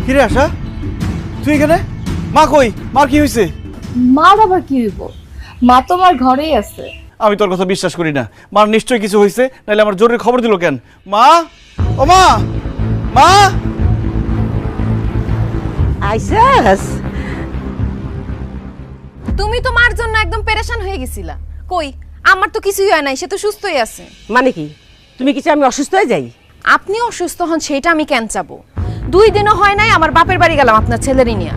কিরে আশা, তুই এখানে? মা কই? মার কি হয়েছে? মার আবার কি হইব? মা তোমার ঘরেই আছে। আমি তোর কথা বিশ্বাস করি না। মার নিশ্চয়ই কিছু হয়েছে, নাহলে আমার জরুরি খবর দিল কেন? মা, ও মা, মা। আইসাস, তুমি তো মার জন্য একদম পেরেশান হয়ে গেছিলা। কই, আমার তো কিছুই হয় নাই, সে তো সুস্থই আছে। মানে কি তুমি কিছু আমি অসুস্থ হয়ে যাই? আপনি অসুস্থ হন সেটা আমি কেন চাবো? 2 দিনও হয় নাই আমার বাপের বাড়ি গেলাম আপনার ছেলেরই নিয়ে।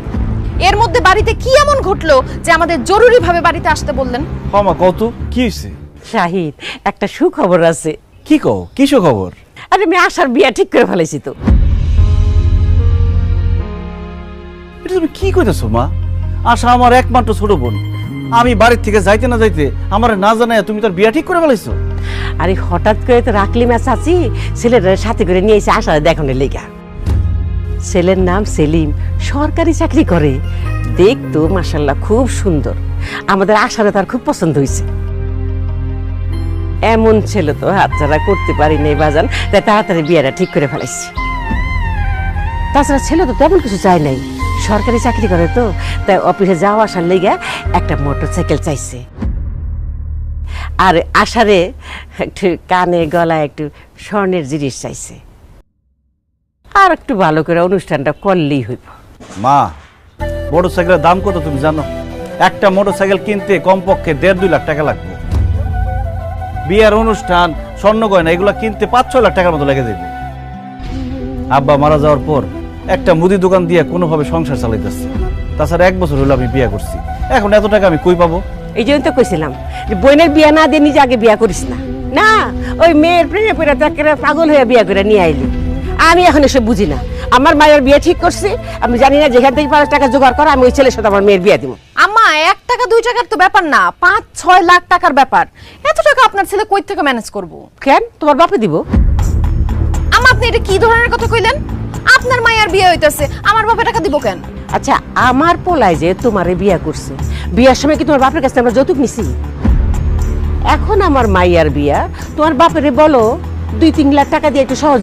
এর মধ্যে বাড়িতে কি এমন ঘটলো যে আমাদের জরুরি ভাবে বাড়িতে আসতে বললেন? হ্যাঁ মা, কত কি হয়েছে? শাহিদ, একটা সুখবর আছে। কি কও? কিসব খবর? আরে আমি আশার বিয়া ঠিক করে ফেলেছি তো। এটা তুমি কি কইতেছো মা? আশা আমার একমাত্র ছোট বোন। আমি বাড়ির থেকে যাইতে না যাইতে আমার না জানাই তুমি তার বিয়া ঠিক করে ফেলাইছো? আরে হঠাৎ করে তো রাখলি মা চাচি ছেলের সাথে করে নিয়ে এসে আশা দেখানোর লেগা। ছেলের নাম সেলিম, সরকারি চাকরি করে। দেখতো মাশাআল্লাহ খুব সুন্দর। আমাদের আশারে তার খুব পছন্দ হয়েছে। এমন ছেলে তো হাতছাড়া করতে পারি নাই বাজান, তাই তাড়াতাড়ি বিয়েটা ঠিক করে ফেলাইছি। তাছাড়া ছেলে তো তেমন কিছু চাই নাই, সরকারি চাকরি করে তো, তাই অফিসে যাওয়া আসার লেগে একটা মোটরসাইকেল চাইছে। আর আশারে একটু কানে গলায় একটু স্বর্ণের জিনিস চাইছে। আর একটু ভালো করে অনুষ্ঠানটা করলেই হইব। মা, মোটরসাইকেলের দাম কত তুমি জানো? একটা মোটরসাইকেল কিনতে কমপক্ষে 1.5-2 লাখ টাকা লাগবে। বিয়ের অনুষ্ঠান, স্বর্ণ গয়না এগুলো কিনতে 5-6 লাখ টাকার মতো লেগে যাবে। আব্বা মারা যাওয়ার পর একটা মুদি দোকান দিয়ে কোনোভাবে সংসার চালাইতেছে। তাছাড়া 1 বছর হলো আমি বিয়ে করছি। এখন এত টাকা আমি কই পাবো? এই জন্য তো কইছিলাম যে বোনের বিয়া না দিয়ে নিজে আগে বিয়া করিস না। না, ওই মেয়ের প্রেমে পড়ে তাকে পাগল হয়ে বিয়া করে নিয়ে আইলি। আমি এখন এসব বুঝি না। আমার মায়ের বিয়ে ঠিক করছি, আমি জানি না যেখান থেকে 5 টাকা জোগাড় করা আমি ওই ছেলের সাথে আমার মেয়ের বিয়ে দিব। আম্মা, 1 টাকা 2 টাকার তো ব্যাপার না, 5-6 লাখ টাকার ব্যাপার। এত টাকা আপনার ছেলে কই থেকে ম্যানেজ করবো? কেন, তোমার বাপে দিব? আম্মা, আপনি এটা কি ধরনের কথা কইলেন? আপনার মায়ের বিয়ে হইতাছে, আমার বাপে টাকা দিব কেন? আচ্ছা, আমার পোলায় যে তোমারে বিয়া করছে, বিয়ার সময় কি তোমার বাপের কাছে আমরা যৌতুক নিছি? এখন আমার মাইয়ার বিয়া, তোমার বাপেরে বলো 2-3 লাখ টাকা দিয়ে একটু সহজ